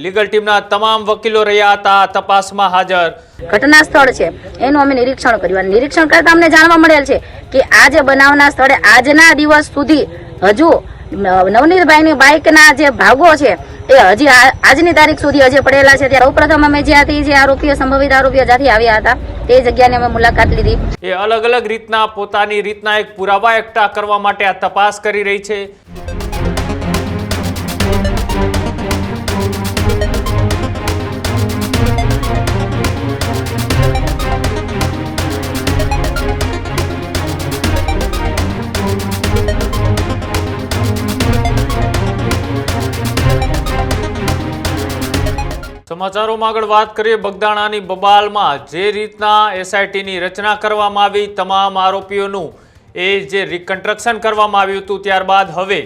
Legal ટીમના તમામ વકીલો રહ્યા હતા તપાસમાં હાજર। ઘટના સ્થળ છે એનું અમે નિરીક્ષણ કર્યું અને નિરીક્ષણ કરતા અમને જાણવા મળેલ છે કે આ જે બનાવના સ્થળે આજના દિવસ સુધી હજુ નવનીતભાઈની બાઇકના જે ભાગો છે એ હજી આજની તારીખ સુધી હજી પડેલા છે। ત્યારે સૌપ્રથમ અમે જ્યાંથી જે આરોપીઓ સંભવિત આરોપીઓ જ્યાંથી આવ્યા હતા તે જગ્યાની અમે મુલાકાત લીધી। એ અલગ અલગ રીતના પોતાની રીતના એક પુરાવા એકઠા કરવા માટે આ તપાસ કરી રહી છે। સમાચારોમાં આગળ વાત કરીએ બગદાણાની બબાલમાં જે રીતના એસઆઈટીની રચના કરવામાં આવી તમામ આરોપીઓનું એ જે રિકન્સ્ટ્રક્શન કરવામાં આવ્યું હતું ત્યારબાદ હવે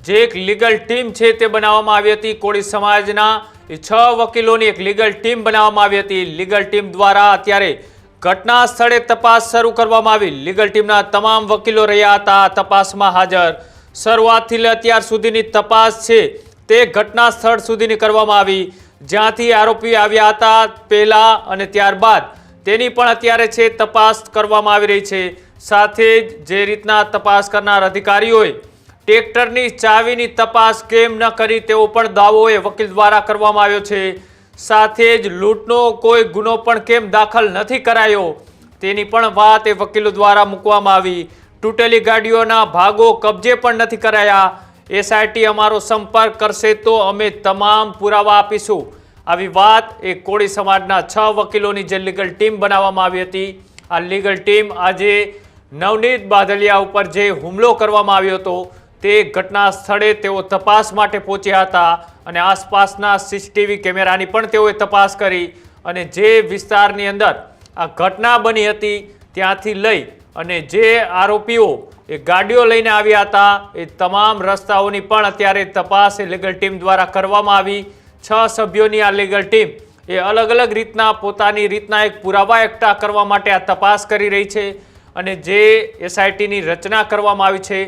જે એક લીગલ ટીમ છે તે બનાવવામાં આવી હતી। કોળી સમાજના 6 વકીલોની એક લીગલ ટીમ બનાવવામાં આવી હતી। લીગલ ટીમ દ્વારા અત્યારે ઘટના સ્થળે તપાસ શરૂ કરવામાં આવી। લીગલ ટીમના તમામ વકીલો રહ્યા હતા તપાસમાં હાજર। શરૂઆતથી લઈ અત્યાર સુધીની તપાસ છે તે ઘટના સ્થળ સુધીની કરવામાં આવી જ્યાંથી આરોપી આવ્યા હતા પહેલા અને ત્યારબાદ તેની પણ અત્યારે છે તપાસ કરવામાં આવી રહી છે। સાથે જ જે રીતના તપાસ કરનાર અધિકારીઓએ ટ્રેક્ટરની ચાવીની તપાસ કેમ ન કરી તેવો પણ દાવો એ વકીલ દ્વારા કરવામાં આવ્યો છે। સાથે જ લૂંટનો કોઈ ગુનો પણ કેમ દાખલ નથી કરાયો તેની પણ વાત એ વકીલો દ્વારા મૂકવામાં આવી। તૂટેલી ગાડીઓના ભાગો કબજે પણ નથી કરાયા। એસઆઈટી અમારો સંપર્ક કરશે તો અમે તમામ પુરાવા આપીશું આવી વાત એ કોળી સમાજના 6 વકીલોની જે લીગલ ટીમ બનાવવામાં આવી હતી। આ લીગલ ટીમ આજે નવનીત બાદલિયા ઉપર જે હુમલો કરવામાં આવ્યો હતો તે ઘટના સ્થળે તેઓ તપાસ માટે પહોંચ્યા હતા અને આસપાસના સીસીટીવી કેમેરાની પણ તેઓએ તપાસ કરી અને જે વિસ્તારની અંદર આ ઘટના બની હતી ત્યાંથી લઈ અને જે આરોપીઓ એ ગાડીઓ લઈને આવ્યા હતા એ તમામ રસ્તાઓની પણ અત્યારે તપાસ એ લીગલ ટીમ દ્વારા કરવામાં આવી। 6 સભ્યોની આ લીગલ ટીમ એ અલગ અલગ રીતના પોતાની રીતના એક પુરાવા એકઠા કરવા માટે આ તપાસ કરી રહી છે અને જે એસઆઈટીની રચના કરવામાં આવી છે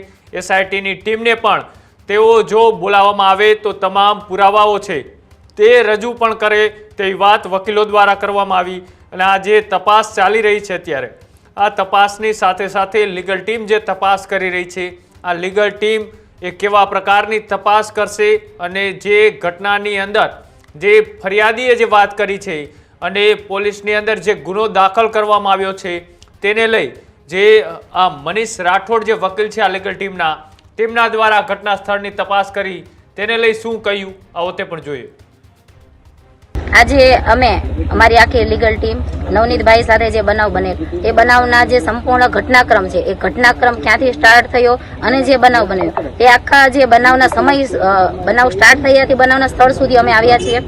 એસઆઈટીની ટીમને પણ તેઓ જો બોલાવવામાં આવે તો તમામ પુરાવાઓ છે તે રજૂ પણ કરે તેવી વાત વકીલો દ્વારા કરવામાં આવી અને આ જે તપાસ ચાલી રહી છે અત્યારે આ તપાસની સાથે સાથે લીગલ ટીમ જે તપાસ કરી રહી છે આ લીગલ ટીમ એ કેવા પ્રકારની તપાસ કરશે અને જે ઘટનાની અંદર જે ફરિયાદીએ જે વાત કરી છે અને પોલીસની અંદર જે ગુનો દાખલ કરવામાં આવ્યો છે તેને લઈ જે આ મનીષ રાઠોડ જે વકીલ છે આ લીગલ તેમના દ્વારા ઘટના સ્થળની તપાસ કરી તેને લઈ શું કહ્યું આવો તે પણ જોઈએ। આજે અમે અમારી આખી લીગલ ટીમ નવનીતભાઈ સાથે જે બનાવ બનેલ એ બનાવના જે સંપૂર્ણ ઘટનાક્રમ છે એ ઘટનાક્રમ ક્યાંથી સ્ટાર્ટ થયો અને જે બનાવ બન્યો એ આખા જે બનાવના સમય બનાવ સ્ટાર્ટ થયાથી બનાવના સ્થળ સુધી અમે આવ્યા છીએ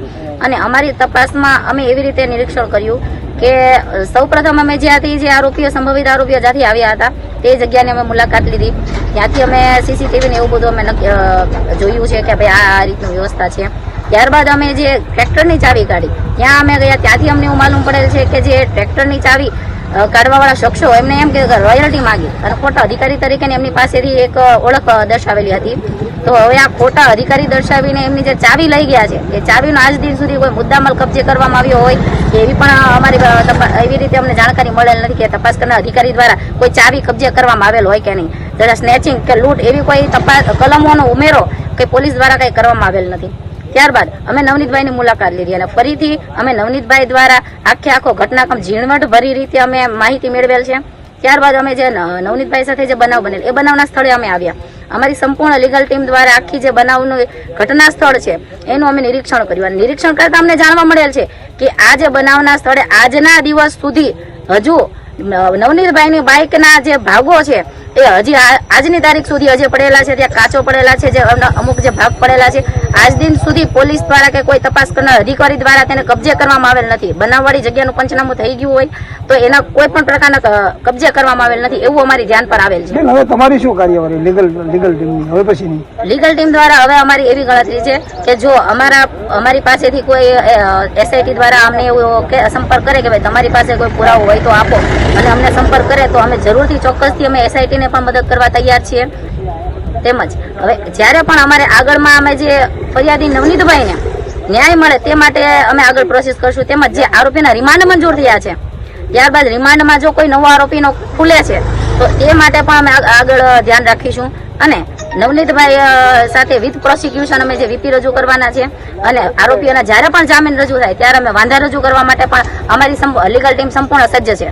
અને અમારી તપાસમાં અમે એવી રીતે નિરીક્ષણ કર્યું કે સૌપ્રથમ અમે જ્યાંથી જે આરોપીઓ સંભવિત આરોપીઓ જ્યાંથી આવ્યા હતા તે જગ્યાની અમે મુલાકાત લીધી। ત્યાંથી અમે સીસીટીવી ને એવું બધું અમે જોયું છે કે ભાઈ આ રીતની વ્યવસ્થા છે। ત્યારબાદ અમે જે ટ્રેક્ટરની ચાવી કાઢી ત્યાં અમે ગયા ત્યાંથી અમને એવું માલુમ પડેલ છે કે જે ટ્રેક્ટરની ચાવી કાઢવાવાળા શખ્સો એમને એમ કે રોયલ્ટી માંગી અને ખોટા અધિકારી તરીકે એમની પાસેથી એક ઓળખ દર્શાવેલી હતી। તો હવે આ ખોટા અધિકારી દર્શાવીને એમની જે ચાવી લઈ ગયા છે એ ચાવીનો આજ દિન સુધી કોઈ મુદ્દામાલ કબજે કરવામાં આવ્યો હોય એવી પણ અમારી એવી રીતે અમને જાણકારી મળેલ નથી કે તપાસ કરનાર અધિકારી દ્વારા કોઈ ચાવી કબજે કરવામાં આવેલ હોય કે નહીં। જરા સ્નેચિંગ કે લૂંટ એવી કોઈ તપાસ કલમોનો ઉમેરો કે પોલીસ દ્વારા કંઈ કરવામાં આવેલ નથી। ત્યારબાદ અમે નવનીતભાઈની મુલાકાત લીધી અને ફરીથી અમે નવનીતભાઈ દ્વારા આખો ઘટનાક્રમ ઝીણવટ ભરી રીતે અમે માહિતી મેળવેલ છે। ત્યારબાદ અમે જે નવનીતભાઈ સાથે જે બનાવ બનેલ એ બનાવના સ્થળે અમે આવ્યા। અમારી સંપૂર્ણ લીગલ ટીમ દ્વારા આખી જે બનાવનું ઘટના સ્થળ છે એનું અમે નિરીક્ષણ કર્યું અને નિરીક્ષણ કરતા અમને જાણવા મળેલ છે કે આ જે બનાવના સ્થળે આજના દિવસ સુધી હજુ નવનીતભાઈની બાઇકના જે ભાગો છે એ હજી આજની તારીખ સુધી હજી પડેલા છે। ત્યાં કાચો પડેલા છે જે અમુક જે ભાગ પડેલા છે આજ દિન સુધી પોલીસ દ્વારા કે કોઈ તપાસ કરનાર અધિકારી દ્વારા તેને કબજે કરવામાં આવેલ નથી। બનાવવાળી જગ્યાનું પંચનામું થઈ ગયું હોય તો એના કોઈ પણ પ્રકારના કબજે કરવામાં આવેલ નથી એવું અમારી ધ્યાન પર આવેલ છે। હવે તમારી શું કાર્યવાહી લીગલ ટીમની હવે પછીની? લીગલ ટીમ દ્વારા હવે અમારી એવી ગણતરી છે કે જો અમારી પાસેથી કોઈ એસઆઈટી દ્વારા અમને એવું સંપર્ક કરે કે ભાઈ તમારી પાસે કોઈ પુરાવો હોય તો આપો અને અમને સંપર્ક કરે તો અમે જરૂરથી ચોક્કસથી અમે એસઆઈટીને પણ મદદ કરવા તૈયાર છીએ। તેમજ હવે જ્યારે પણ અમારે આગળમાં અમે જે ફરિયાદી નવનીતભાઈને ન્યાય મળે તે માટે અમે આગળ પ્રોસેસ કરશું. તેમજ જે આરોપીના રિમાન્ડ મંજૂર થયા છે ત્યારબાદ રિમાન્ડમાં જો કોઈ નવો આરોપીનો ખુલે છે તો એ માટે પણ અમે આગળ ધ્યાન રાખીશું. અને નવનીતભાઈ સાથે વિથ પ્રોસિક્યુશન અમે જે વીપી રજૂ કરવાના છે અને આરોપીઓના જ્યારે પણ જામીન રજૂ થાય ત્યારે અમે વાંધા રજૂ કરવા માટે પણ અમારી લીગલ ટીમ સંપૂર્ણ સજ્જ છે.